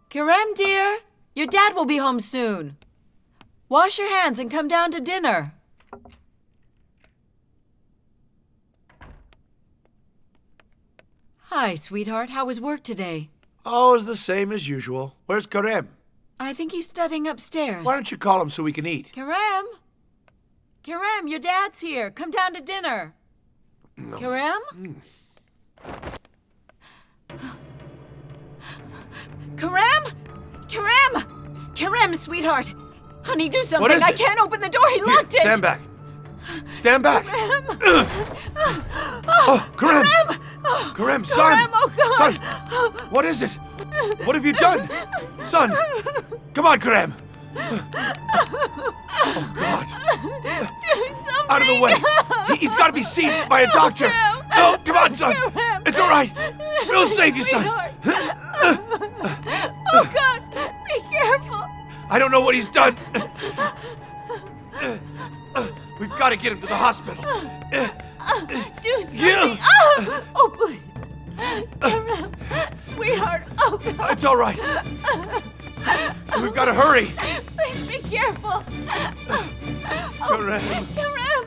Kerem, dear, your dad will be home soon. Wash your hands and come down to dinner. Hi, sweetheart. How was work today? Oh, it's the same as usual. Where's Kerem? I think he's studying upstairs. Why don't you call him so we can eat? Kerem? Kerem, your dad's here. Come down to dinner. No. Kerem? Kerem? Kerem! Kerem, sweetheart. Honey, do something. What is I it? can't open the door. He locked it. Stand back. Stand back. Kerem! Oh, Kerem! Kerem! Kerem, son! Kerem, oh God! Son! What is it? What have you done? Son! Come on, Kerem! Oh, God. Do something! Out of the way! He's got to be seen by a doctor! Kerem. No, come on, son! Kerem. It's all right! We'll save you, son! Sweetheart. Oh, God! Be careful! I don't know what he's done! We've got to get him to the hospital! Do something! Oh, please! Kerem. Sweetheart! Oh, God! It's all right! We've got to hurry! Please be careful! Kerem! Kerem!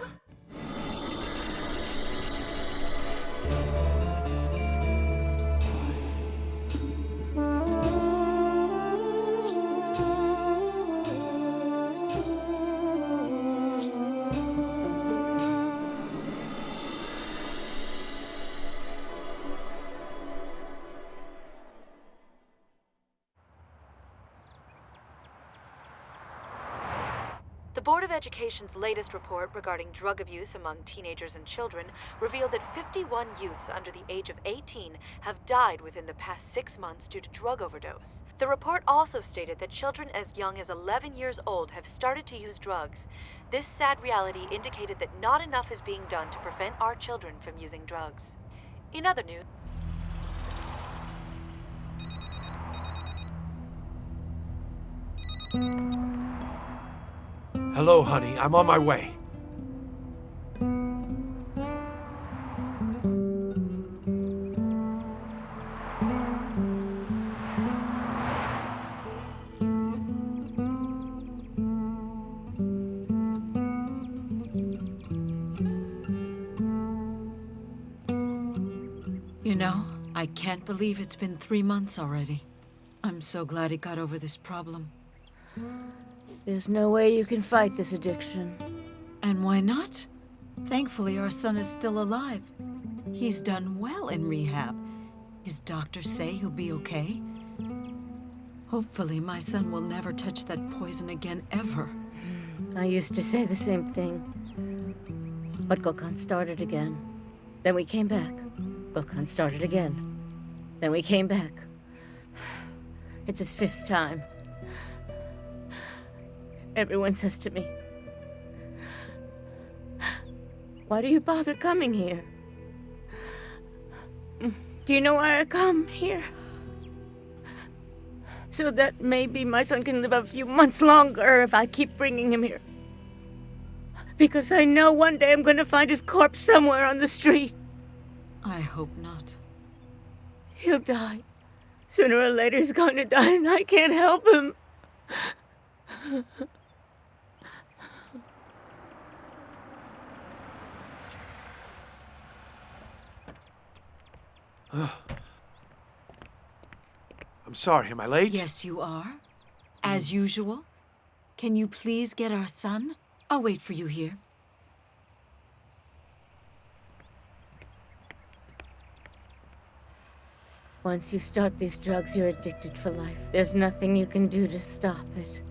The Board of Education's latest report regarding drug abuse among teenagers and children revealed that 51 youths under the age of 18 have died within the past 6 months due to drug overdose. The report also stated that children as young as 11 years old have started to use drugs. This sad reality indicated that not enough is being done to prevent our children from using drugs. In other news, Hello, honey. I'm on my way. You know, I can't believe it's been 3 months already. I'm so glad he got over this problem. There's no way you can fight this addiction. And why not? Thankfully, our son is still alive. He's done well in rehab. His doctors say he'll be okay. Hopefully, my son will never touch that poison again, ever. I used to say the same thing. But Gökhan started again. Then we came back. Gökhan started again. Then we came back. It's his 5th time. Everyone says to me, "Why do you bother coming here? Do you know why I come here? So that maybe my son can live a few months longer if I keep bringing him here. Because I know one day I'm going to find his corpse somewhere on the street. I hope not. He'll die. Sooner or later he's going to die, and I can't help him." I'm sorry. Am I late? Yes, you are. As usual. Can you please get our son? I'll wait for you here. Once you start these drugs, you're addicted for life. There's nothing you can do to stop it.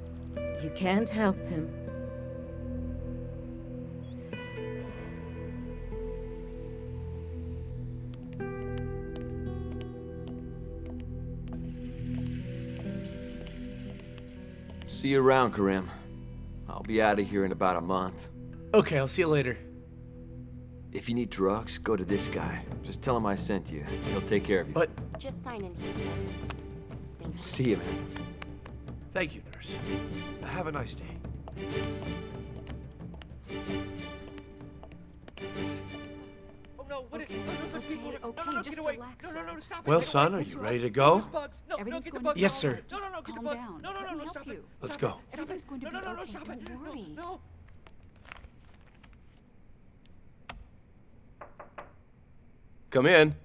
You can't help him. See you around, Kerem. I'll be out of here in about a month. Okay, I'll see you later. If you need drugs, go to this guy. Just tell him I sent you. He'll take care of you. But Just sign in here, sir. Thank you. See you, man. Thank you, nurse. Have a nice day. oh no, what? Okay, just relax. Well, son, are you ready to go? Everything's going to be Yes, all sir. right. Just calm down. Let me help you. Let's go. Everything's going to be okay. Don't worry. Come in.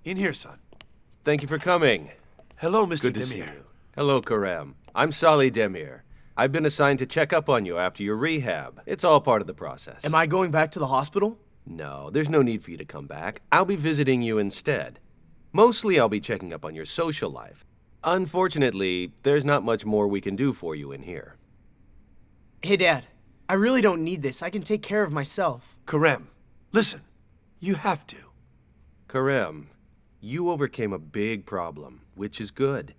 In here, son. Thank you for coming. Hello, Mr. Good to see Demir. you. Hello, Karem. I'm Salih Demir. I've been assigned to check up on you after your rehab. It's all part of the process. Am I going back to the hospital? No, there's no need for you to come back. I'll be visiting you instead. Mostly I'll be checking up on your social life. Unfortunately, there's not much more we can do for you in here. Hey, Dad. I really don't need this. I can take care of myself. Karem, listen. You have to. Karem, you overcame a big problem, which is good.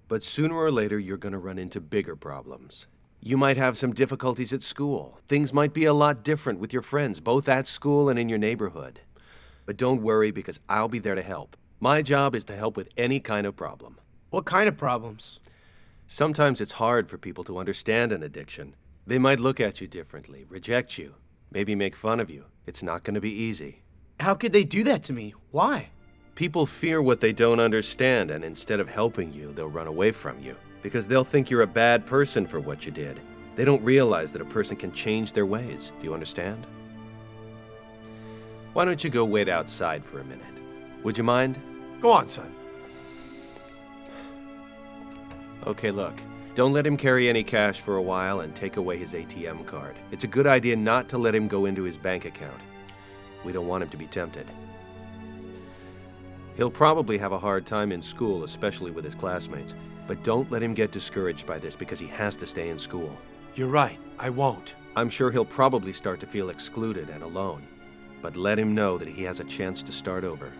But sooner or later, you're going to run into bigger problems. You might have some difficulties at school. Things might be a lot different with your friends, both at school and in your neighborhood. But don't worry, because I'll be there to help. My job is to help with any kind of problem. What kind of problems? Sometimes it's hard for people to understand an addiction. They might look at you differently, reject you, maybe make fun of you. It's not going to be easy. How could they do that to me? Why? People fear what they don't understand, and instead of helping you, they'll run away from you. Because they'll think you're a bad person for what you did. They don't realize that a person can change their ways. Do you understand? Why don't you go wait outside for a minute? Would you mind? Go on, son. Okay, look. Don't let him carry any cash for a while and take away his ATM card. It's a good idea not to let him go into his bank account. We don't want him to be tempted. He'll probably have a hard time in school, especially with his classmates. But don't let him get discouraged by this because he has to stay in school. You're right. I won't. I'm sure he'll probably start to feel excluded and alone. But let him know that he has a chance to start over.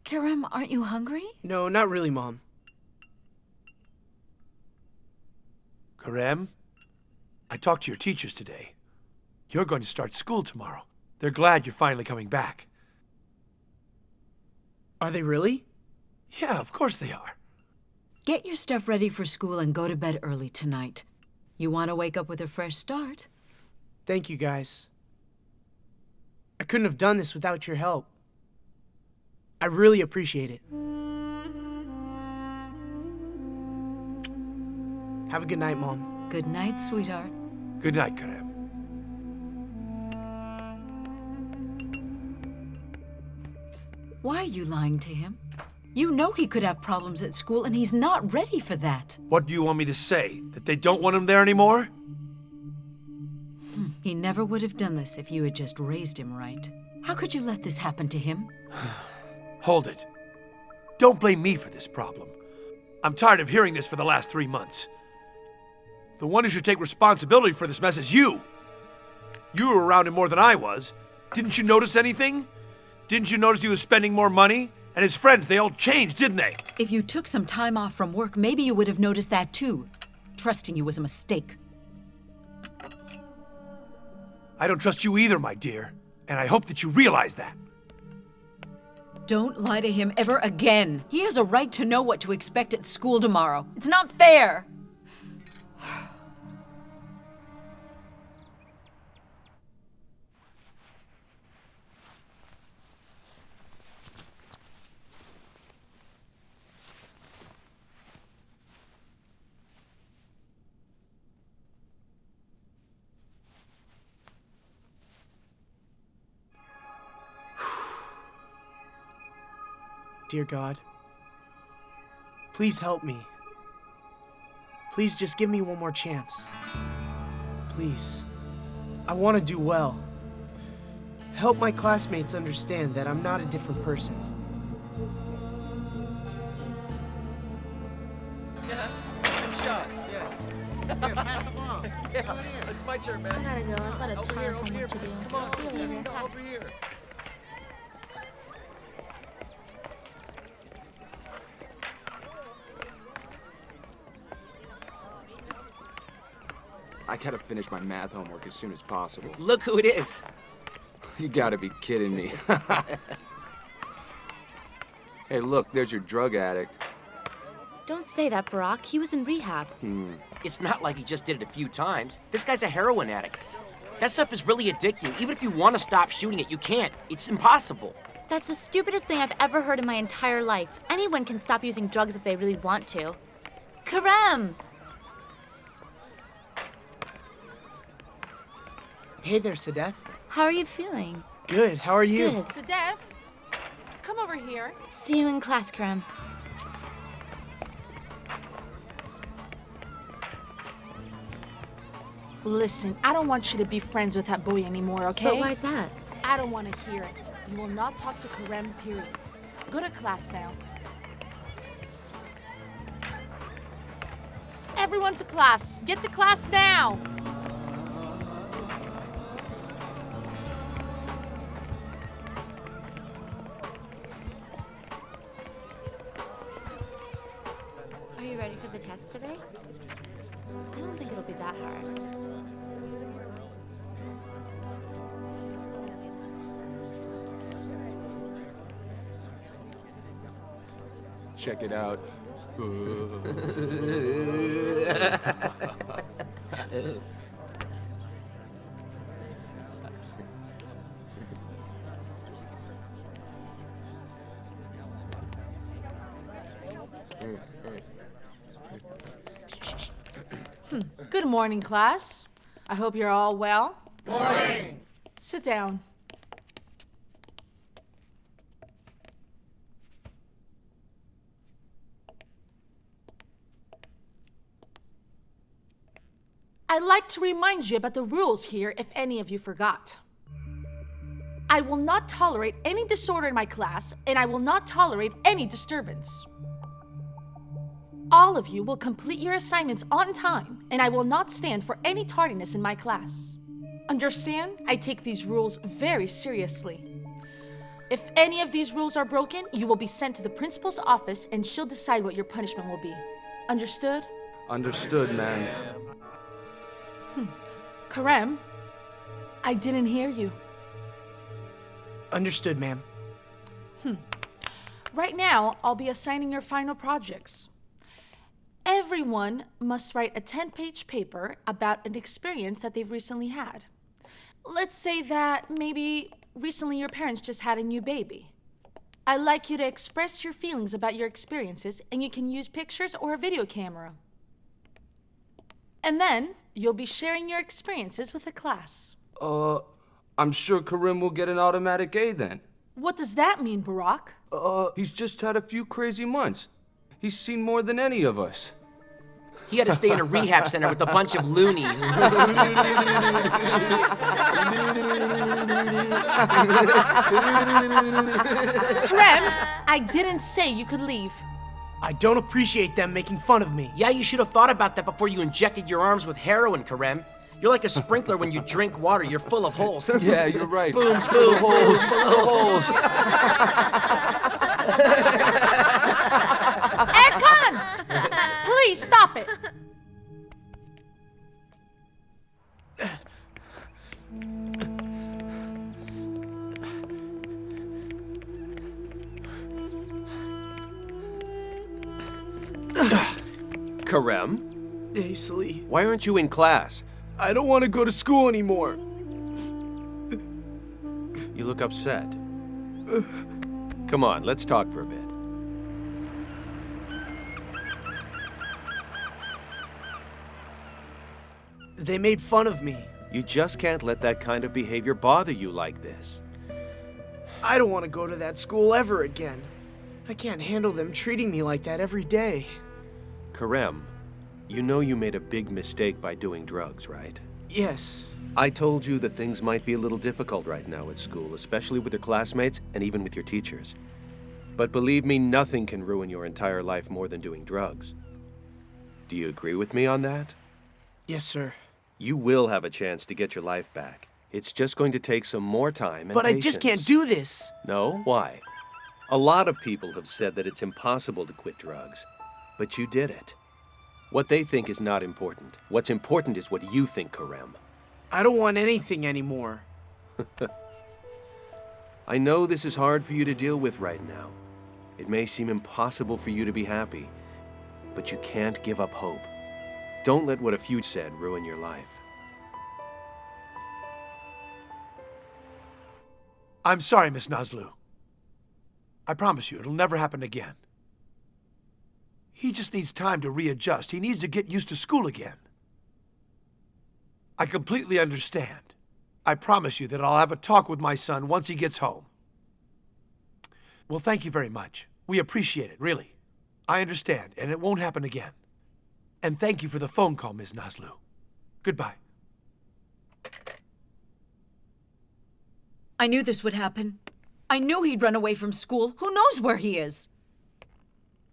Karem, aren't you hungry? No, not really, Mom. Karem, I talked to your teachers today. You're going to start school tomorrow. They're glad you're finally coming back. Are they really? Yeah, of course they are. Get your stuff ready for school and go to bed early tonight. You want to wake up with a fresh start? Thank you, guys. I couldn't have done this without your help. I really appreciate it. Have a good night, Mom. Good night, sweetheart. Good night, Karem. Why are you lying to him? You know he could have problems at school, and he's not ready for that. What do you want me to say? That they don't want him there anymore? He never would have done this if you had just raised him right. How could you let this happen to him? Hold it. Don't blame me for this problem. I'm tired of hearing this for the last 3 months. The one who should take responsibility for this mess is you. You were around him more than I was. Didn't you notice anything? Didn't you notice he was spending more money? And his friends, they all changed, didn't they? If you took some time off from work, maybe you would have noticed that too. Trusting you was a mistake. I don't trust you either, my dear. And I hope that you realize that. Don't lie to him ever again. He has a right to know what to expect at school tomorrow. It's not fair. Dear God, please help me. Please just give me one more chance. Please. I want to do well. Help my classmates understand that I'm not a different person. Yeah, good shot. Yeah. Here, pass the ball. Yeah, it's my turn, man. I gotta go. I've got a Over ton here, of over here. homework to do. Come on. See you later. No, over here. I gotta finish my math homework as soon as possible. Look who it is. You gotta be kidding me. Hey, look, there's your drug addict. Don't say that, Barack. He was in rehab. It's not like he just did it a few times. This guy's a heroin addict. That stuff is really addicting. Even if you want to stop shooting it, you can't. It's impossible. That's the stupidest thing I've ever heard in my entire life. Anyone can stop using drugs if they really want to. Karem! Hey there, Sedef. How are you feeling? Good, how are you? Good. Sedef, come over here. See you in class, Karem. Listen, I don't want you to be friends with that boy anymore, okay? But why's that? I don't want to hear it. You will not talk to Karem, period. Go to class now. Everyone to class. Get to class now. Are you ready for the test today? I don't think it'll be that hard. Check it out. Good morning, class. I hope you're all well. Morning. Sit down. I'd like to remind you about the rules here if any of you forgot. I will not tolerate any disorder in my class, and I will not tolerate any disturbance. All of you will complete your assignments on time, and I will not stand for any tardiness in my class. Understand? I take these rules very seriously. If any of these rules are broken, you will be sent to the principal's office, and she'll decide what your punishment will be. Understood? Understood, ma'am. Karem, I didn't hear you. Understood, ma'am. Right now, I'll be assigning your final projects. Everyone must write a 10-page paper about an experience that they've recently had. Let's say that maybe recently your parents just had a new baby. I'd like you to express your feelings about your experiences, and you can use pictures or a video camera. And then, you'll be sharing your experiences with the class. I'm sure Karim will get an automatic A then. What does that mean, Barack? He's just had a few crazy months. He's seen more than any of us. He had to stay in a rehab center with a bunch of loonies. Karem, I didn't say you could leave. I don't appreciate them making fun of me. Yeah, you should have thought about that before you injected your arms with heroin, Karem. You're like a sprinkler when you drink water. You're full of holes. Yeah, you're right. Boom, boom, holes, full of holes. Erkan! Please stop it. Karem, Hey, Salih. why aren't you in class? I don't want to go to school anymore. You look upset. Come on, let's talk for a bit. They made fun of me. You just can't let that kind of behavior bother you like this. I don't want to go to that school ever again. I can't handle them treating me like that every day. Karem, you know you made a big mistake by doing drugs, right? Yes. I told you that things might be a little difficult right now at school, especially with your classmates and even with your teachers. But believe me, nothing can ruin your entire life more than doing drugs. Do you agree with me on that? Yes, sir. You will have a chance to get your life back. It's just going to take some more time and But patience. I just can't do this. No? Why? A lot of people have said that it's impossible to quit drugs. But you did it. What they think is not important. What's important is what you think, Karem. I don't want anything anymore. I know this is hard for you to deal with right now. It may seem impossible for you to be happy, but you can't give up hope. Don't let what a few said ruin your life. I'm sorry, Miss Nazlu. I promise you, it'll never happen again. He just needs time to readjust. He needs to get used to school again. I completely understand. I promise you that I'll have a talk with my son once he gets home. Well, thank you very much. We appreciate it, really. I understand, and it won't happen again. And thank you for the phone call, Ms. Nazlu. Goodbye. I knew this would happen. I knew he'd run away from school. Who knows where he is?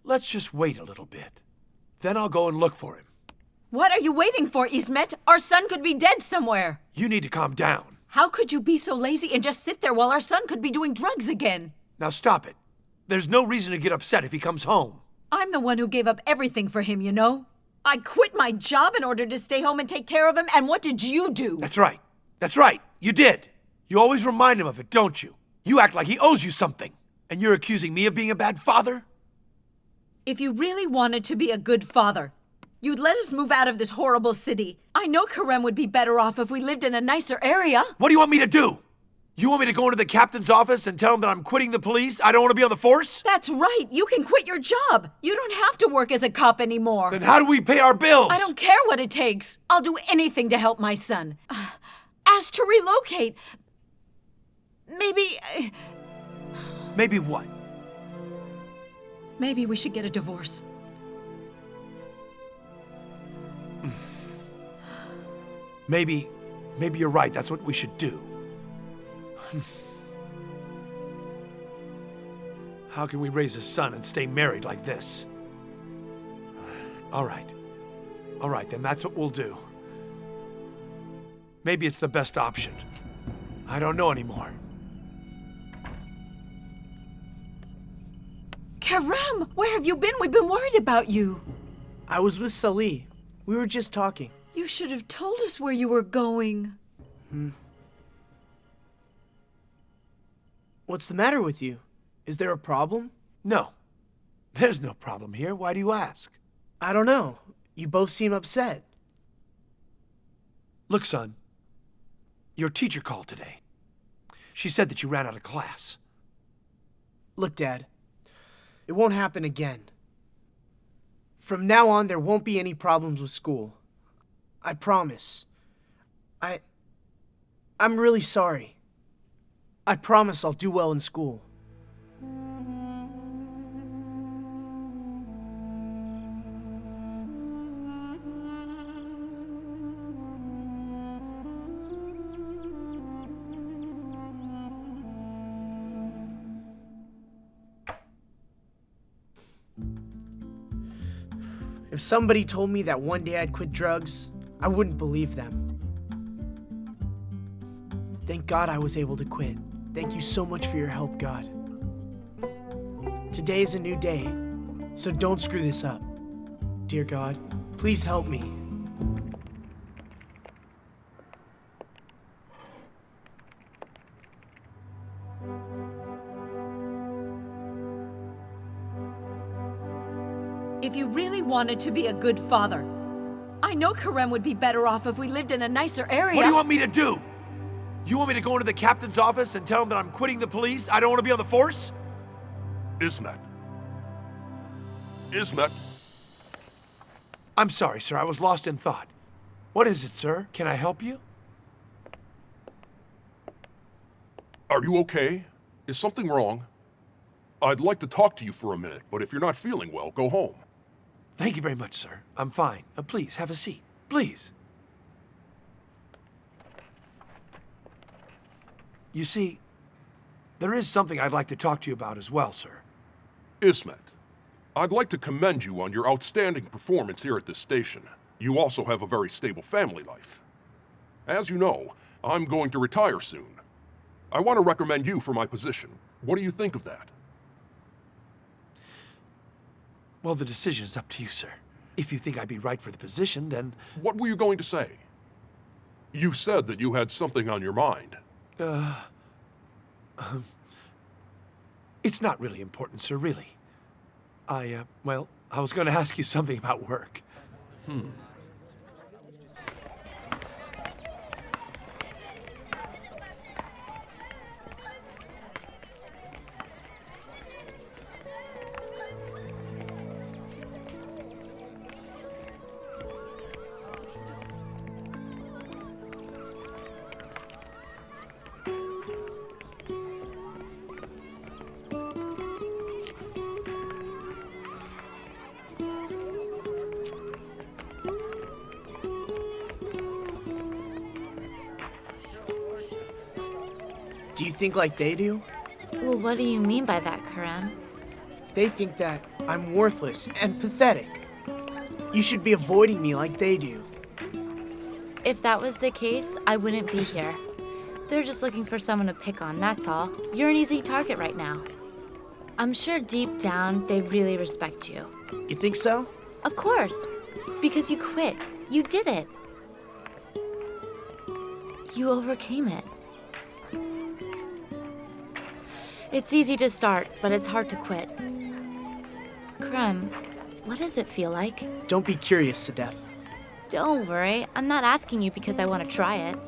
Let's just wait a little bit. Then I'll go and look for him. What are you waiting for, Ismet? Our son could be dead somewhere. You need to calm down. How could you be so lazy and just sit there while our son could be doing drugs again? Now stop it. There's no reason to get upset if he comes home. I'm the one who gave up everything for him, you know? I quit my job in order to stay home and take care of him, and what did you do? That's right. That's right. You did. You always remind him of it, don't you? You act like he owes you something. And you're accusing me of being a bad father? If you really wanted to be a good father, you'd let us move out of this horrible city. I know Karem would be better off if we lived in a nicer area. What do you want me to do? You want me to go into the captain's office and tell him that I'm quitting the police? I don't want to be on the force? That's right. You can quit your job. You don't have to work as a cop anymore. Then how do we pay our bills? I don't care what it takes. I'll do anything to help my son. As to relocate, maybe... Maybe what? Maybe we should get a divorce. Maybe you're right. That's what we should do. How can we raise a son and stay married like this? All right, then that's what we'll do. Maybe it's the best option. I don't know anymore. Karem, where have you been? We've been worried about you. I was with Salih. We were just talking. You should have told us where you were going. What's the matter with you? Is there a problem? No. There's no problem here. Why do you ask? I don't know. You both seem upset. Look, son. Your teacher called today. She said that you ran out of class. Look, Dad. It won't happen again. From now on, there won't be any problems with school. I promise. I'm really sorry. I promise I'll do well in school. If somebody told me that one day I'd quit drugs, I wouldn't believe them. Thank God I was able to quit. Thank you so much for your help, God. Today is a new day, so don't screw this up. Dear God, please help me. If you really wanted to be a good father, I know Karem would be better off if we lived in a nicer area. What do you want me to do? You want me to go into the captain's office and tell him that I'm quitting the police? I don't want to be on the force? Ismet. Ismet. I'm sorry, sir. I was lost in thought. What is it, sir? Can I help you? Are you okay? Is something wrong? I'd like to talk to you for a minute, but if you're not feeling well, go home. Thank you very much, sir. I'm fine. Please, have a seat. Please. You see, there is something I'd like to talk to you about as well, sir. Ismet, I'd like to commend you on your outstanding performance here at this station. You also have a very stable family life. As you know, I'm going to retire soon. I want to recommend you for my position. What do you think of that? Well, the decision is up to you, sir. If you think I'd be right for the position, then... What were you going to say? You said that you had something on your mind. It's not really important, sir, really. Well, I was going to ask you something about work. Do you think like they do? Well, what do you mean by that, Karem? They think that I'm worthless and pathetic. You should be avoiding me like they do. If that was the case, I wouldn't be here. They're just looking for someone to pick on, that's all. You're an easy target right now. I'm sure deep down, they really respect you. You think so? Of course. Because you quit. You did it. You overcame it. It's easy to start, but it's hard to quit. Karem, what does it feel like? Don't be curious, Sedef. Don't worry, I'm not asking you because I want to try it.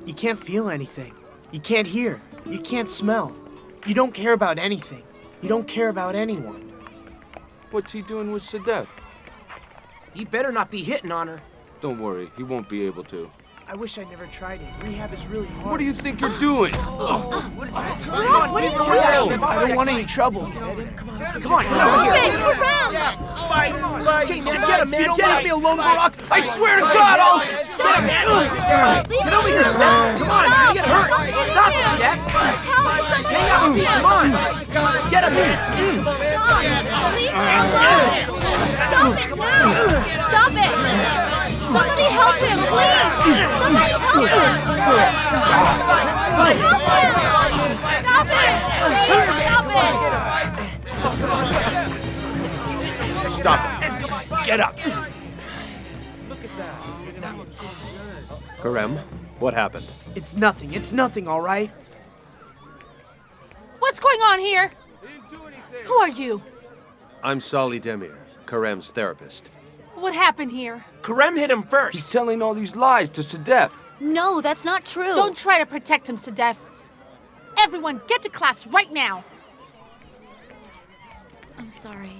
You can't feel anything. You can't hear. You can't smell. You don't care about anything. You don't care about anyone. What's he doing with Sedef? He better not be hitting on her. Don't worry, he won't be able to. I wish I never tried it. Rehab is really hard. What do you think you're doing? What is that? What are you doing? I don't want any trouble. Come on, get over here. Okay, man, get him, man. You don't get leave him. me alone, Barack. I swear to Get God, I'll... him, man. Get over here, Steph. Come on, you're gonna hurt. Stop it, Steph. Just hang out with me. Come on. Get him, man. Leave me alone! Stop it now! Stop it! Somebody help him, please! Somebody help him! Help him! Stop it! Please stop it! Stop it. Get up. Karem, what happened? It's nothing. It's nothing, all right? What's going on here? Who are you? I'm Salih Demir, Karem's therapist. What happened here? Karem hit him first. He's telling all these lies to Sedef. No, that's not true. Don't try to protect him, Sedef. Everyone, get to class right now. I'm sorry.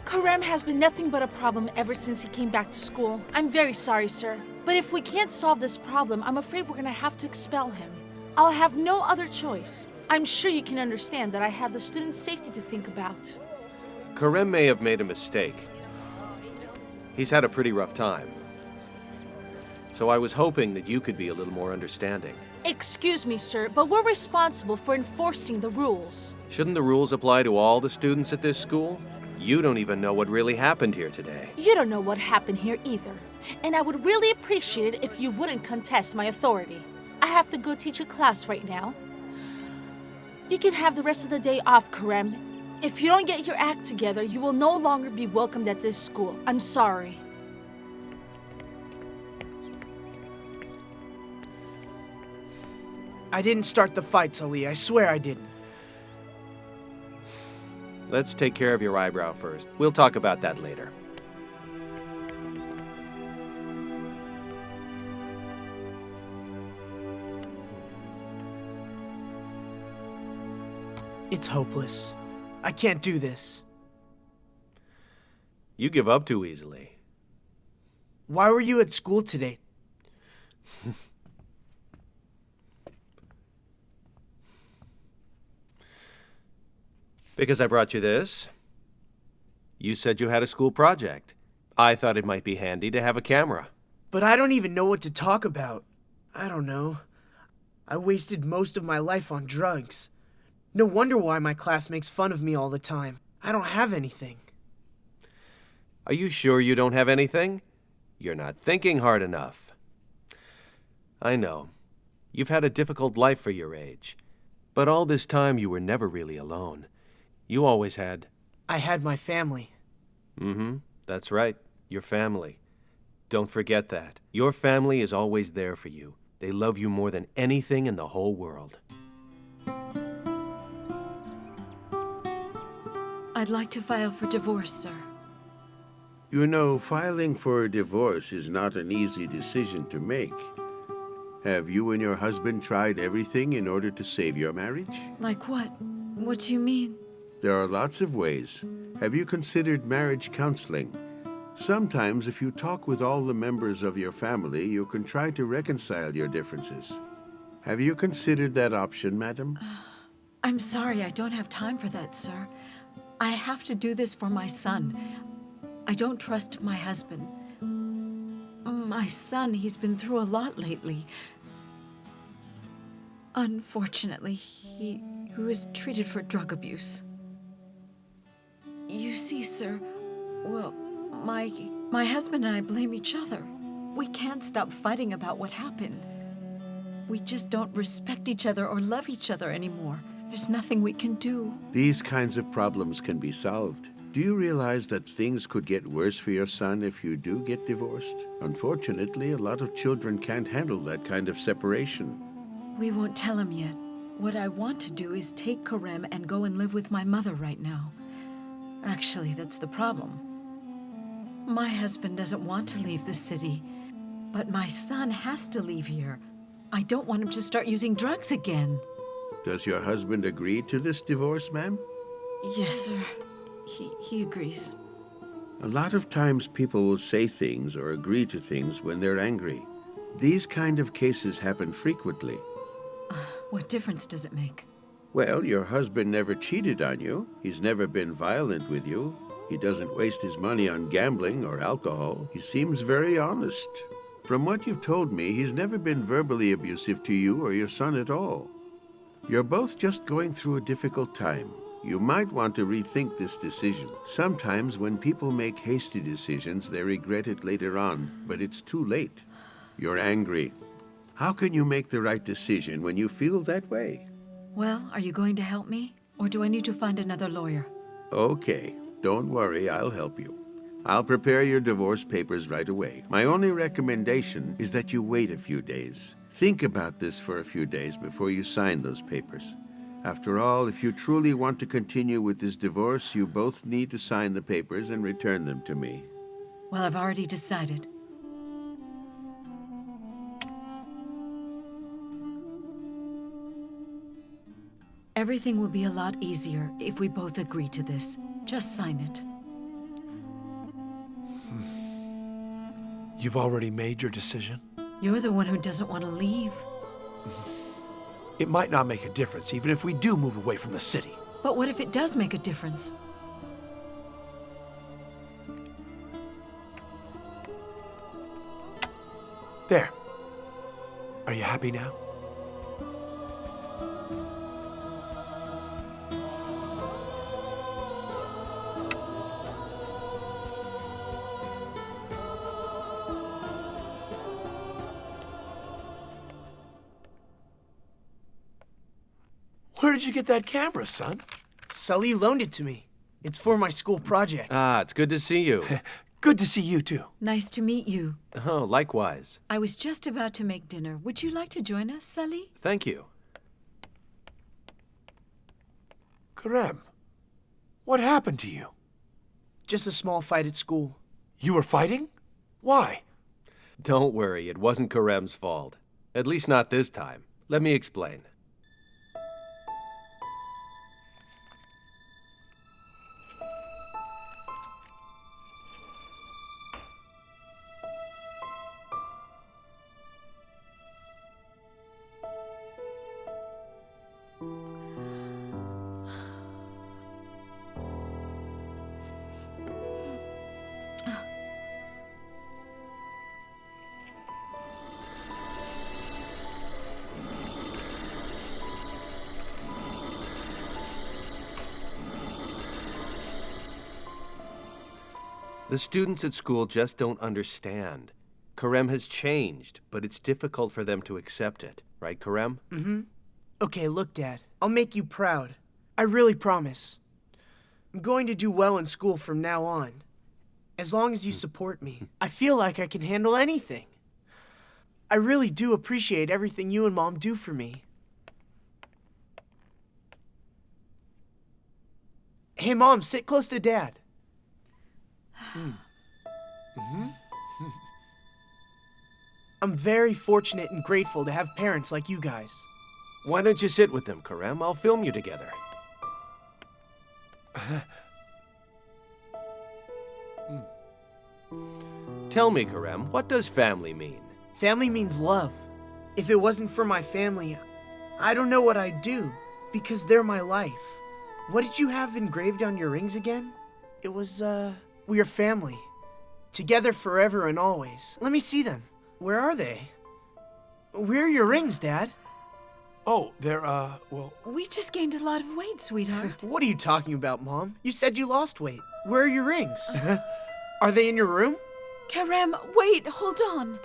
Karem has been nothing but a problem ever since he came back to school. I'm very sorry, sir. But if we can't solve this problem, I'm afraid we're gonna have to expel him. I'll have no other choice. I'm sure you can understand that I have the students' safety to think about. Karem may have made a mistake. He's had a pretty rough time. So I was hoping that you could be a little more understanding. Excuse me, sir, but we're responsible for enforcing the rules. Shouldn't the rules apply to all the students at this school? You don't even know what really happened here today. You don't know what happened here either. And I would really appreciate it if you wouldn't contest my authority. I have to go teach a class right now. You can have the rest of the day off, Karem. If you don't get your act together, you will no longer be welcomed at this school. I'm sorry. I didn't start the fight, Salih. I swear I didn't. Let's take care of your eyebrow first. We'll talk about that later. It's hopeless. I can't do this. You give up too easily. Why were you at school today? Because I brought you this. You said you had a school project. I thought it might be handy to have a camera. But I don't even know what to talk about. I don't know. I wasted most of my life on drugs. No wonder why my class makes fun of me all the time. I don't have anything. Are you sure you don't have anything? You're not thinking hard enough. I know. You've had a difficult life for your age. But all this time, you were never really alone. You always had... I had my family. Mm-hmm. That's right. Your family. Don't forget that. Your family is always there for you. They love you more than anything in the whole world. I'd like to file for divorce, sir. You know, filing for a divorce is not an easy decision to make. Have you and your husband tried everything in order to save your marriage? Like what? What do you mean? There are lots of ways. Have you considered marriage counseling? Sometimes, if you talk with all the members of your family, you can try to reconcile your differences. Have you considered that option, madam? I'm sorry, I don't have time for that, sir. I have to do this for my son. I don't trust my husband. My son, he's been through a lot lately. Unfortunately, he was treated for drug abuse. You see, sir, well, my husband and I blame each other. We can't stop fighting about what happened. We just don't respect each other or love each other anymore. There's nothing we can do. These kinds of problems can be solved. Do you realize that things could get worse for your son if you do get divorced? Unfortunately, a lot of children can't handle that kind of separation. We won't tell him yet. What I want to do is take Karem and go and live with my mother right now. Actually, that's the problem. My husband doesn't want to leave the city, but my son has to leave here. I don't want him to start using drugs again. Does your husband agree to this divorce, ma'am? Yes, sir. He agrees. A lot of times people will say things or agree to things when they're angry. These kind of cases happen frequently. What difference does it make? Well, your husband never cheated on you. He's never been violent with you. He doesn't waste his money on gambling or alcohol. He seems very honest. From what you've told me, he's never been verbally abusive to you or your son at all. You're both just going through a difficult time. You might want to rethink this decision. Sometimes when people make hasty decisions, they regret it later on, but it's too late. You're angry. How can you make the right decision when you feel that way? Well, are you going to help me? Or do I need to find another lawyer? Okay, don't worry, I'll help you. I'll prepare your divorce papers right away. My only recommendation is that you wait a few days. Think about this for a few days before you sign those papers. After all, if you truly want to continue with this divorce, you both need to sign the papers and return them to me. Well, I've already decided. Everything will be a lot easier if we both agree to this. Just sign it. You've already made your decision? You're the one who doesn't want to leave. It might not make a difference, even if we do move away from the city. But what if it does make a difference? There. Are you happy now? Where did you get that camera, son? Salih loaned it to me. It's for my school project. Ah, it's good to see you. Good to see you, too. Nice to meet you. Oh, likewise. I was just about to make dinner. Would you like to join us, Salih? Thank you. Karem, what happened to you? Just a small fight at school. You were fighting? Why? Don't worry, it wasn't Karem's fault. At least not this time. Let me explain. The students at school just don't understand. Karem has changed, but it's difficult for them to accept it. Right, Karem? Mm-hmm. Okay, look, Dad. I'll make you proud. I really promise. I'm going to do well in school from now on. As long as you support me, I feel like I can handle anything. I really do appreciate everything you and Mom do for me. Hey, Mom, sit close to Dad. I'm very fortunate and grateful to have parents like you guys. Why don't you sit with them, Karem? I'll film you together. Tell me, Karem, what does family mean? Family means love. If it wasn't for my family, I don't know what I'd do, because they're my life. What did you have engraved on your rings again? It was, we are family. Together forever and always. Let me see them. Where are they? Where are your rings, Dad? Oh, they're, well... We just gained a lot of weight, sweetheart. What are you talking about, Mom? You said you lost weight. Where are your rings? Are they in your room? Karem, wait, hold on.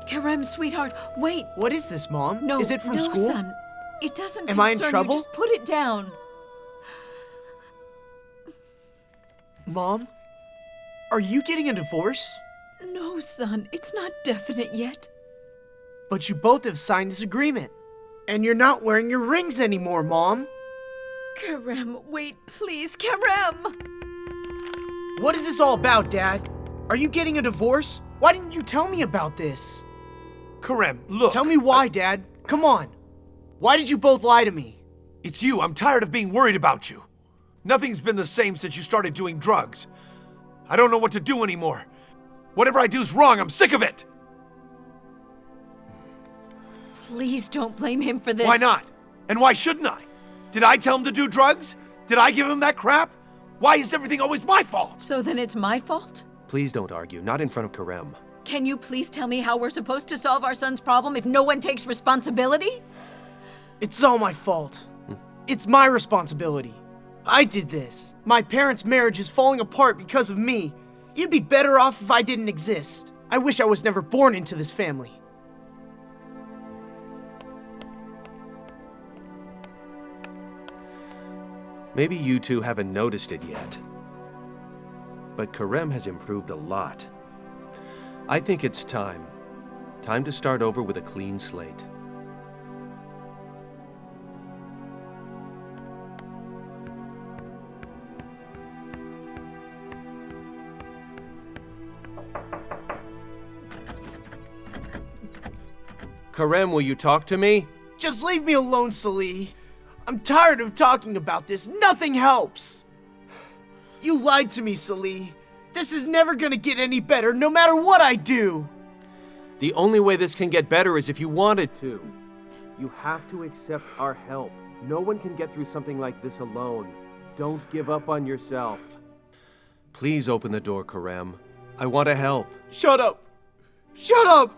Karem, sweetheart, wait. What is this, Mom? No, is it from no, school? Son. It doesn't Am I in concern trouble? you. Just put it down. Mom, are you getting a divorce? No, son, it's not definite yet. But you both have signed this agreement. And you're not wearing your rings anymore, Mom. Karem, wait, please, Karem! What is this all about, Dad? Are you getting a divorce? Why didn't you tell me about this? Karem, look. Tell me why, Dad. Come on. Why did you both lie to me? It's you. I'm tired of being worried about you. Nothing's been the same since you started doing drugs. I don't know what to do anymore. Whatever I do's wrong. I'm sick of it. Please don't blame him for this. Why not? And why shouldn't I? Did I tell him to do drugs? Did I give him that crap? Why is everything always my fault? So then it's my fault? Please don't argue, not in front of Karem. Can you please tell me how we're supposed to solve our son's problem if no one takes responsibility? It's all my fault. It's my responsibility. I did this. My parents' marriage is falling apart because of me. You'd be better off if I didn't exist. I wish I was never born into this family. Maybe you two haven't noticed it yet, but Karem has improved a lot. I think it's time. Time to start over with a clean slate. Karem, will you talk to me? Just leave me alone, Salih. I'm tired of talking about this. Nothing helps. You lied to me, Salih. This is never gonna get any better, no matter what I do. The only way this can get better is if you want it to. You have to accept our help. No one can get through something like this alone. Don't give up on yourself. Please open the door, Karem. I want to help. Shut up. Shut up.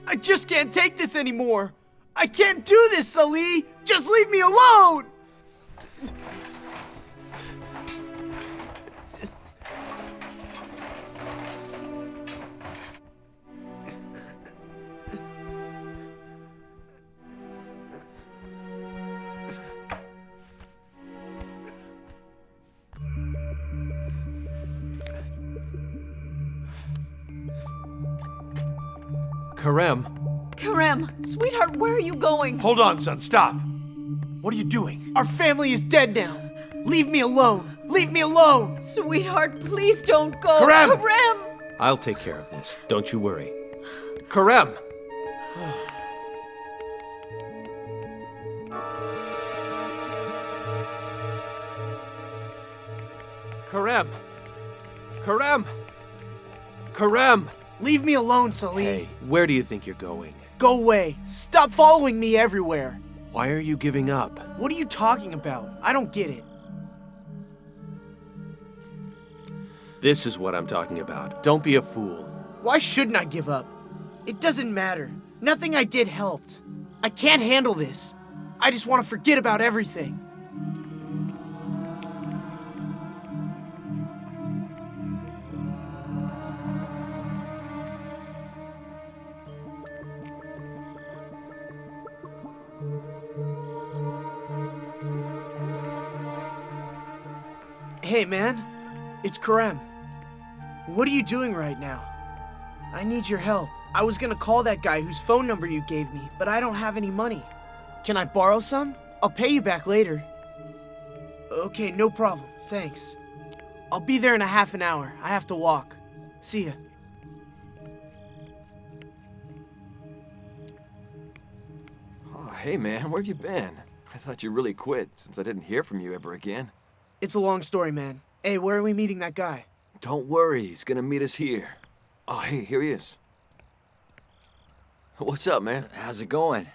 I just can't take this anymore. I can't do this, Salih. Just leave me alone. Karem. Karem, sweetheart, where are you going? Hold on, son, stop. What are you doing? Our family is dead now. Leave me alone. Leave me alone. Sweetheart, please don't go. Karem! Karem! I'll take care of this. Don't you worry. Karem! Karem! Karem! Karem! Leave me alone, Salih. Hey, where do you think you're going? Go away. Stop following me everywhere. Why are you giving up? What are you talking about? I don't get it. This is what I'm talking about. Don't be a fool. Why shouldn't I give up? It doesn't matter. Nothing I did helped. I can't handle this. I just want to forget about everything. Hey, man. It's Karem. What are you doing right now? I need your help. I was gonna call that guy whose phone number you gave me, but I don't have any money. Can I borrow some? I'll pay you back later. Okay, no problem. Thanks. I'll be there in a half an hour. I have to walk. See ya. Oh, hey man, where have you been? I thought you really quit since I didn't hear from you ever again. It's a long story, man. Hey, where are we meeting that guy? Don't worry, he's gonna meet us here. Oh, hey, here he is. What's up, man? How's it going?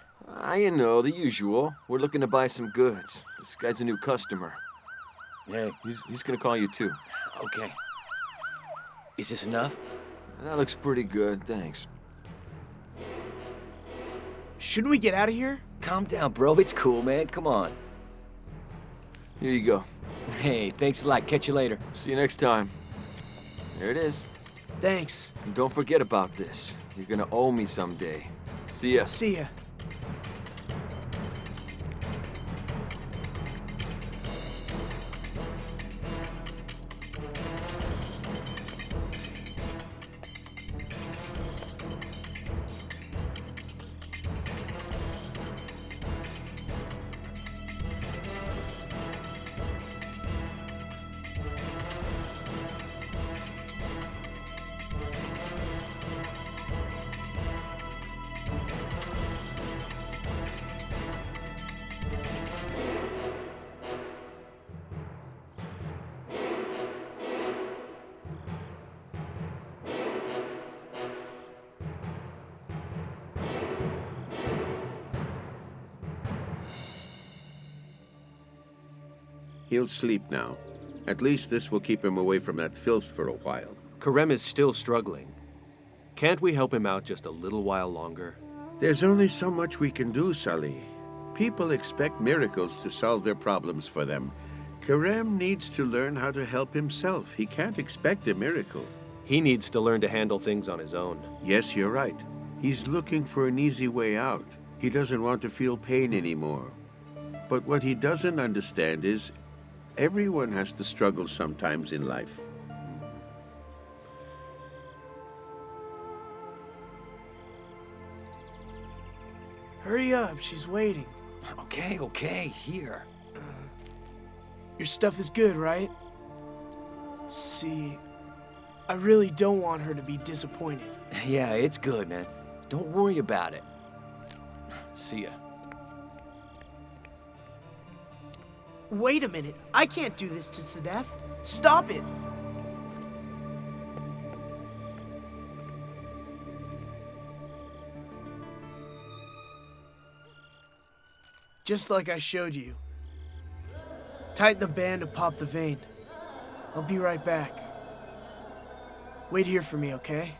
You know, the usual. We're looking to buy some goods. This guy's a new customer. Hey. He's gonna call you too. Okay. Is this enough? That looks pretty good, thanks. Shouldn't we get out of here? Calm down, bro. It's cool, man. Come on. Here you go. Hey, thanks a lot. Catch you later. See you next time. There it is. Thanks. And don't forget about this. You're gonna owe me someday. See ya. See ya. He'll sleep now. At least this will keep him away from that filth for a while. Karem is still struggling. Can't we help him out just a little while longer? There's only so much we can do, Salih. People expect miracles to solve their problems for them. Karem needs to learn how to help himself. He can't expect a miracle. He needs to learn to handle things on his own. Yes, you're right. He's looking for an easy way out. He doesn't want to feel pain anymore. But what he doesn't understand is everyone has to struggle sometimes in life. Hurry up, she's waiting. Okay, here. Your stuff is good, right? See, I really don't want her to be disappointed. Yeah, it's good, man. Don't worry about it. See ya. Wait a minute. I can't do this to Sadef. Stop it! Just like I showed you. Tighten the band to pop the vein. I'll be right back. Wait here for me, okay?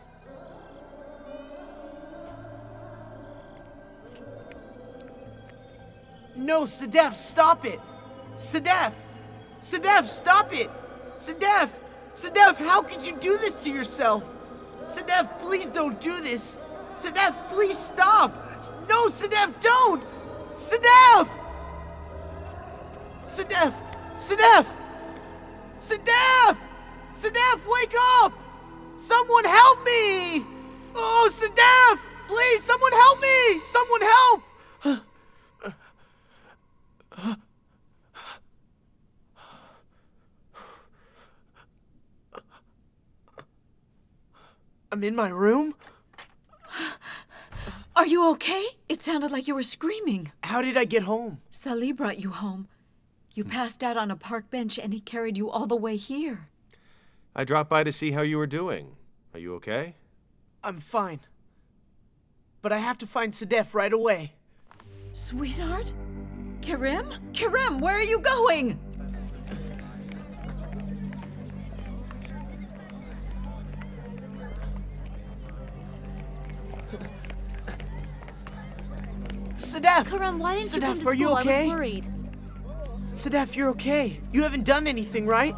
No, Sadef, stop it! Sadef! Sadef, stop it! Sadef! Sadef, how could you do this to yourself? Sadef, please don't do this! Sadef, please stop! No, Sadef, don't! Sadef! Sadef! Sadef! Sadef! Sadef, wake up! Someone help me! Oh, Sadef! Please, someone help me! Someone help! I'm in my room? Are you okay? It sounded like you were screaming. How did I get home? Salih brought you home. You passed out on a park bench and he carried you all the way here. I dropped by to see how you were doing. Are you okay? I'm fine. But I have to find Sadef right away. Sweetheart? Karem? Karem, where are you going? Sadef! Karem, why didn't you come to Sadef, are you school? okay? I was worried. Sadef, you're okay. You haven't done anything, right?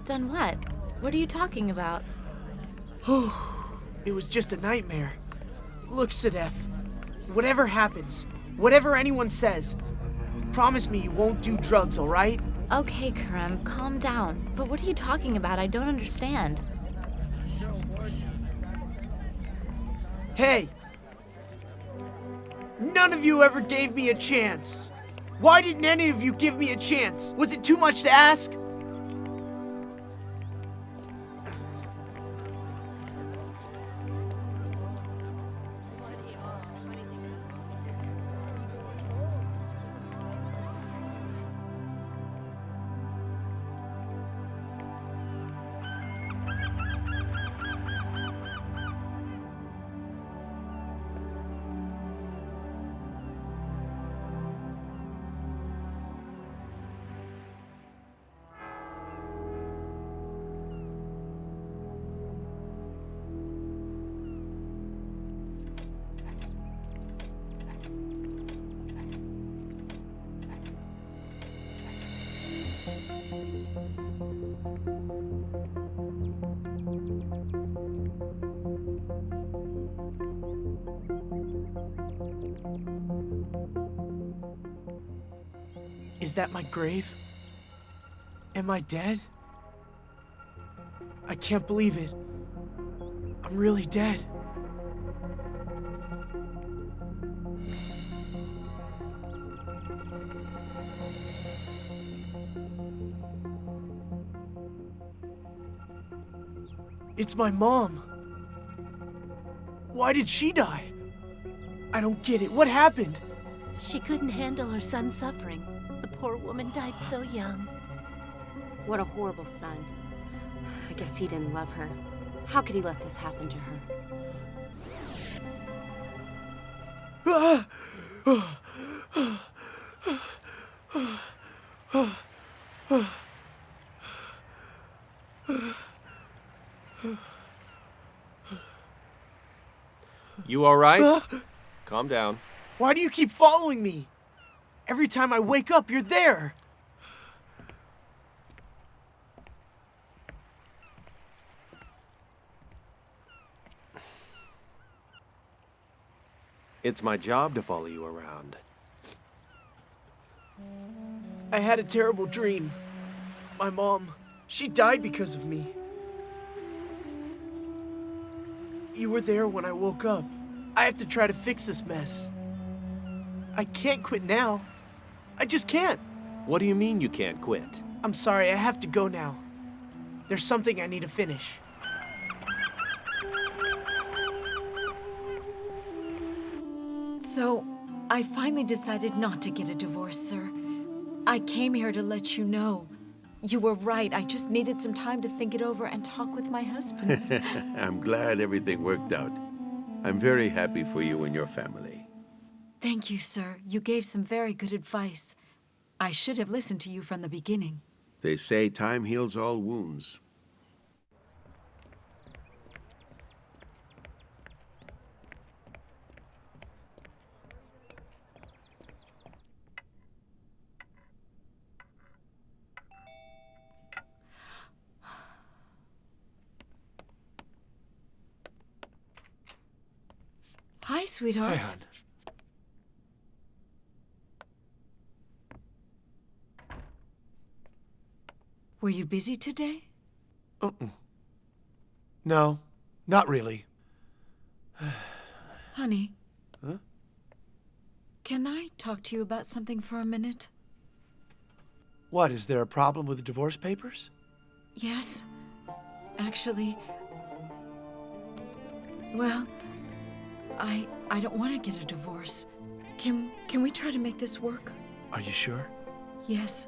Done what? What are you talking about? It was just a nightmare. Look, Sadef, whatever happens, whatever anyone says, promise me you won't do drugs, all right? Okay, Kerem, calm down. But what are you talking about? I don't understand. Hey! None of you ever gave me a chance. Why didn't any of you give me a chance? Was it too much to ask? Is that my grave? Am I dead? I can't believe it. I'm really dead. It's my mom. Why did she die? I don't get it. What happened? She couldn't handle her son's suffering. The poor woman died so young. What a horrible son. I guess he didn't love her. How could he let this happen to her? You all right? Calm down. Why do you keep following me? Every time I wake up, you're there. It's my job to follow you around. I had a terrible dream. My mom, she died because of me. You were there when I woke up. I have to try to fix this mess. I can't quit now. I just can't. What do you mean you can't quit? I'm sorry, I have to go now. There's something I need to finish. So, I finally decided not to get a divorce, sir. I came here to let you know. You were right. I just needed some time to think it over and talk with my husband. I'm glad everything worked out. I'm very happy for you and your family. Thank you, sir. You gave some very good advice. I should have listened to you from the beginning. They say time heals all wounds. Hi, sweetheart. Hi, hon. Were you busy today? No, not really. Honey. Huh? Can I talk to you about something for a minute? What, is there a problem with the divorce papers? Yes. Actually, well, I don't want to get a divorce. Can we try to make this work? Are you sure? Yes,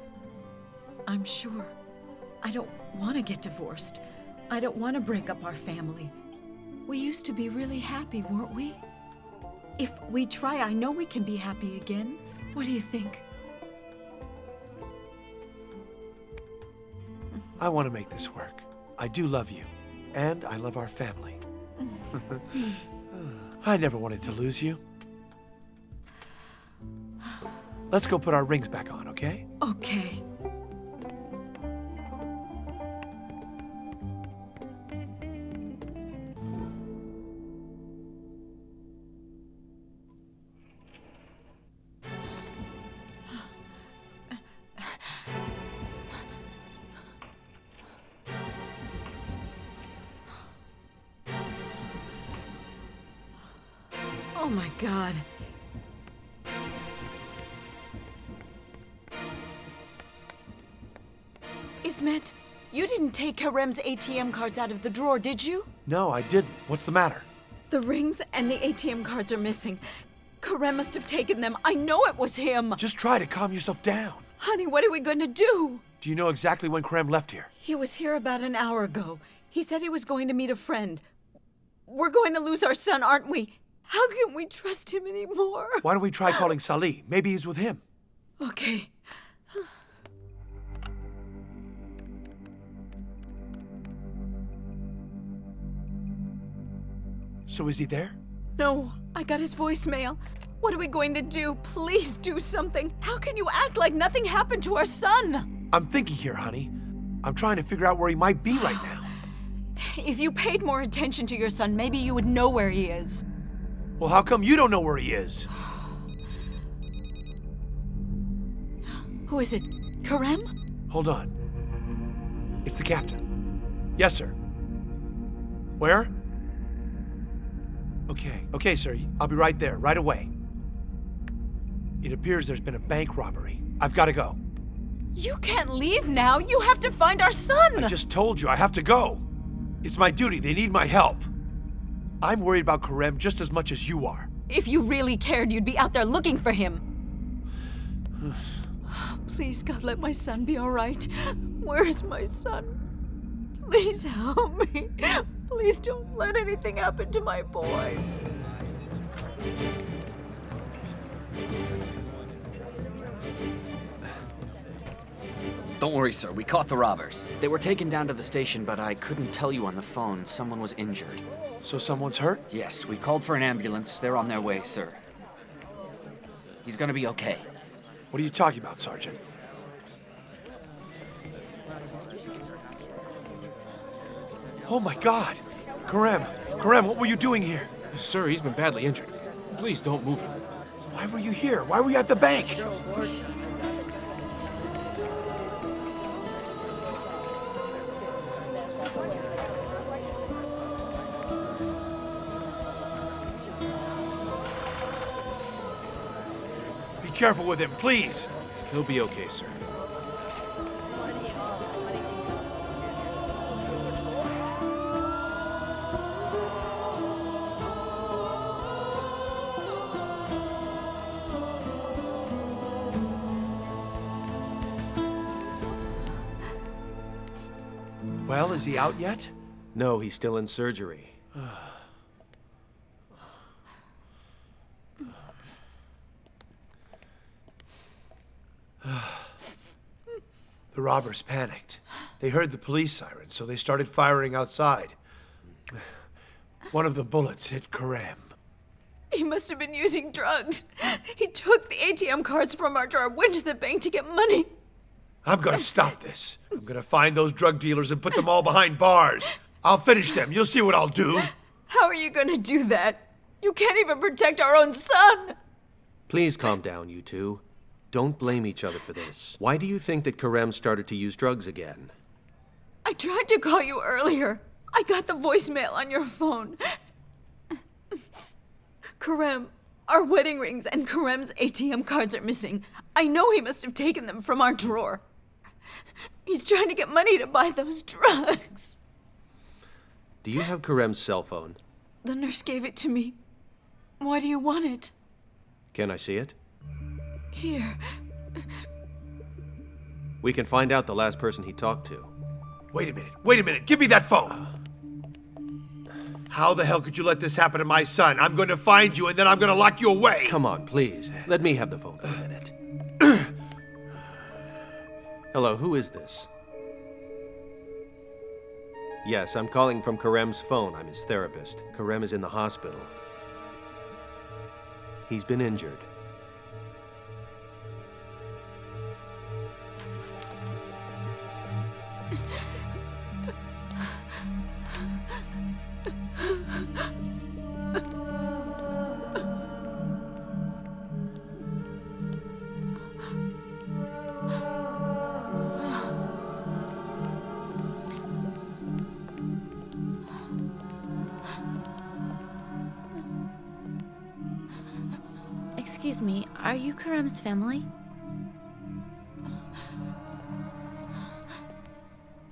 I'm sure. I don't want to get divorced. I don't want to break up our family. We used to be really happy, weren't we? If we try, I know we can be happy again. What do you think? I want to make this work. I do love you, and I love our family. I never wanted to lose you. Let's go put our rings back on, okay? Okay. Oh my God. Ismet, you didn't take Karem's ATM cards out of the drawer, did you? No, I didn't. What's the matter? The rings and the ATM cards are missing. Karem must have taken them. I know it was him. Just try to calm yourself down. Honey, what are we going to do? Do you know exactly when Karem left here? He was here about an hour ago. He said he was going to meet a friend. We're going to lose our son, aren't we? How can we trust him anymore? Why don't we try calling Salih? Maybe he's with him. Okay. So is he there? No, I got his voicemail. What are we going to do? Please do something. How can you act like nothing happened to our son? I'm thinking here, honey. I'm trying to figure out where he might be right now. If you paid more attention to your son, maybe you would know where he is. Well, how come you don't know where he is? Who is it? Karem? Hold on. It's the captain. Yes, sir. Where? Okay, sir. I'll be right there, right away. It appears there's been a bank robbery. I've got to go. You can't leave now. You have to find our son. I just told you I have to go. It's my duty. They need my help. I'm worried about Karem just as much as you are. If you really cared, you'd be out there looking for him. Please, God, let my son be all right. Where's my son? Please help me. Please don't let anything happen to my boy. Don't worry, sir. We caught the robbers. They were taken down to the station, but I couldn't tell you on the phone. Someone was injured. So someone's hurt? Yes, we called for an ambulance. They're on their way, sir. He's gonna be okay. What are you talking about, Sergeant? Oh my God! Karem, what were you doing here? Sir, he's been badly injured. Please don't move him. Why were you here? Why were you at the bank? Be careful with him, please. He'll be okay, sir. Well, is he out yet? No, he's still in surgery. The robbers panicked. They heard the police sirens, so they started firing outside. One of the bullets hit Karem. He must have been using drugs. He took the ATM cards from our drawer, went to the bank to get money. I'm gonna stop this. I'm gonna find those drug dealers and put them all behind bars. I'll finish them. You'll see what I'll do. How are you gonna do that? You can't even protect our own son. Please calm down, you two. Don't blame each other for this. Why do you think that Karem started to use drugs again? I tried to call you earlier. I got the voicemail on your phone. Karem, our wedding rings and Karem's ATM cards are missing. I know he must have taken them from our drawer. He's trying to get money to buy those drugs. Do you have Karem's cell phone? The nurse gave it to me. Why do you want it? Can I see it? Here. We can find out the last person he talked to. Wait a minute. Give me that phone. How the hell could you let this happen to my son? I'm going to find you and then I'm going to lock you away. Come on, please. Let me have the phone for a minute. Hello, who is this? Yes, I'm calling from Karem's phone. I'm his therapist. Karem is in the hospital. He's been injured. Excuse me, are you Karem's family?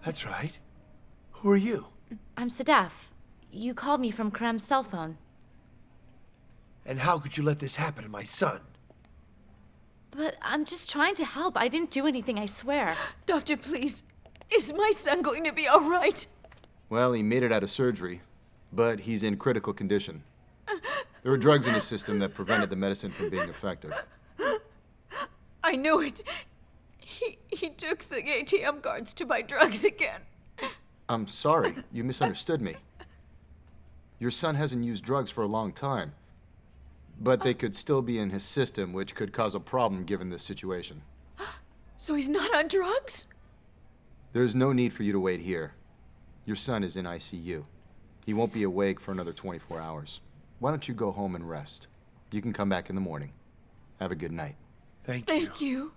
That's right. Who are you? I'm Sadaf. You called me from Karem's cell phone. And how could you let this happen to my son? But I'm just trying to help. I didn't do anything, I swear. Doctor, please. Is my son going to be all right? Well, he made it out of surgery, but he's in critical condition. There were drugs in his system that prevented the medicine from being effective. I knew it. He took the ATM cards to buy drugs again. I'm sorry, you misunderstood me. Your son hasn't used drugs for a long time, but they could still be in his system, which could cause a problem given this situation. So he's not on drugs? There's no need for you to wait here. Your son is in ICU. He won't be awake for another 24 hours. Why don't you go home and rest? You can come back in the morning. Have a good night. Thank you. Thank you.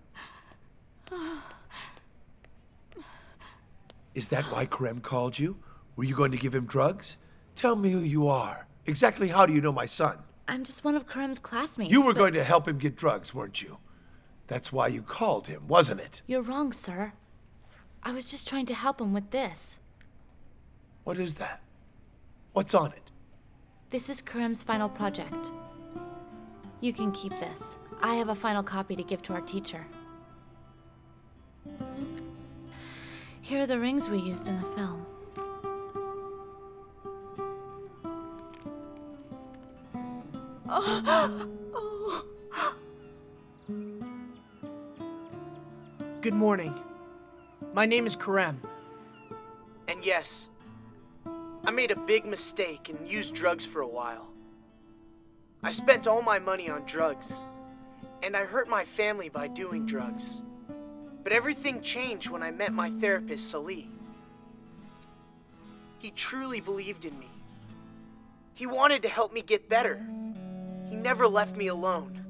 Is that why Karem called you? Were you going to give him drugs? Tell me who you are. Exactly how do you know my son? I'm just one of Karem's classmates. You were going to help him get drugs, weren't you? That's why you called him, wasn't it? You're wrong, sir. I was just trying to help him with this. What is that? What's on it? This is Karem's final project. You can keep this. I have a final copy to give to our teacher. Here are the rings we used in the film. Good morning. My name is Karem. And yes, I made a big mistake and used drugs for a while. I spent all my money on drugs, and I hurt my family by doing drugs. But everything changed when I met my therapist, Salih. He truly believed in me. He wanted to help me get better. He never left me alone.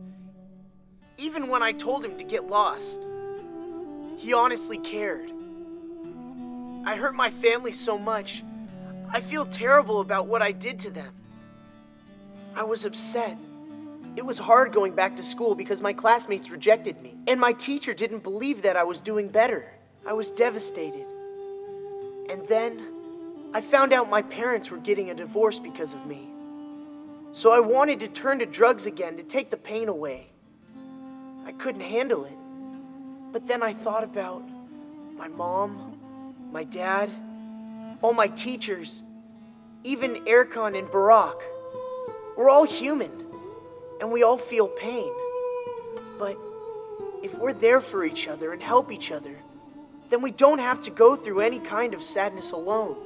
Even when I told him to get lost, he honestly cared. I hurt my family so much, I feel terrible about what I did to them. I was upset. It was hard going back to school because my classmates rejected me, and my teacher didn't believe that I was doing better. I was devastated. And then, I found out my parents were getting a divorce because of me. So I wanted to turn to drugs again to take the pain away. I couldn't handle it. But then I thought about my mom, my dad, all my teachers, even Erkan and Barak. We're all human, and we all feel pain. But if we're there for each other and help each other, then we don't have to go through any kind of sadness alone.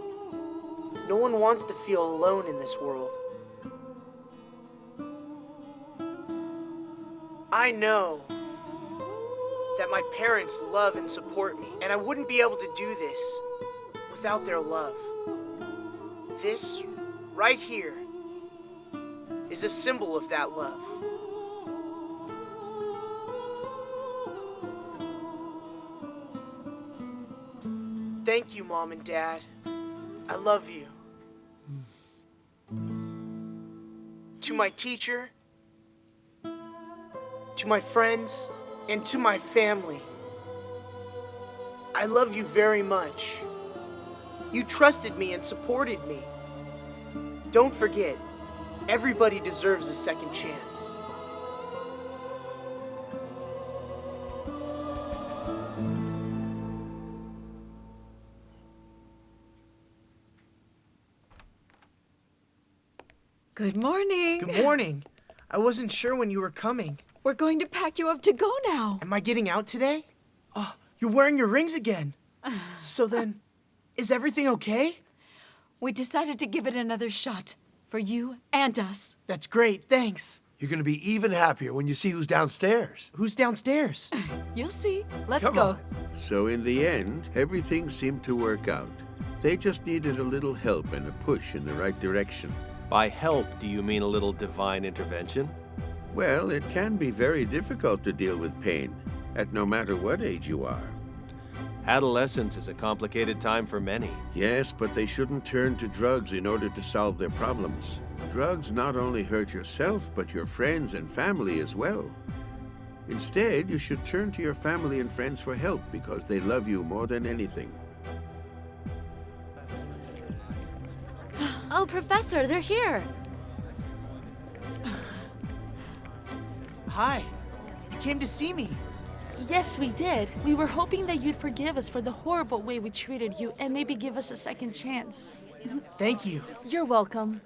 No one wants to feel alone in this world. I know that my parents love and support me, and I wouldn't be able to do this without their love. This, right here, is a symbol of that love. Thank you, Mom and Dad. I love you. To my teacher, to my friends, and to my family, I love you very much. You trusted me and supported me. Don't forget, everybody deserves a second chance. Good morning. Good morning. I wasn't sure when you were coming. We're going to pack you up to go now. Am I getting out today? Oh, you're wearing your rings again. So then, is everything okay? We decided to give it another shot. For you and us. That's great, thanks. You're gonna be even happier when you see who's downstairs. Who's downstairs? You'll see. Let's Come go. on. So in the end, everything seemed to work out. They just needed a little help and a push in the right direction. By help, do you mean a little divine intervention? Well, it can be very difficult to deal with pain, at no matter what age you are. Adolescence is a complicated time for many. Yes, but they shouldn't turn to drugs in order to solve their problems. Drugs not only hurt yourself, but your friends and family as well. Instead, you should turn to your family and friends for help because they love you more than anything. Oh, Professor, they're here. Hi. You came to see me. Yes, we did. We were hoping that you'd forgive us for the horrible way we treated you and maybe give us a second chance. Thank you. You're welcome.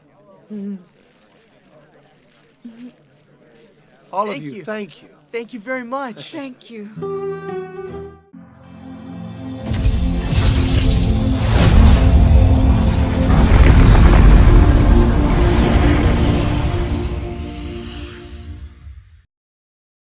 All of you, thank you. Thank you very much. Thank you.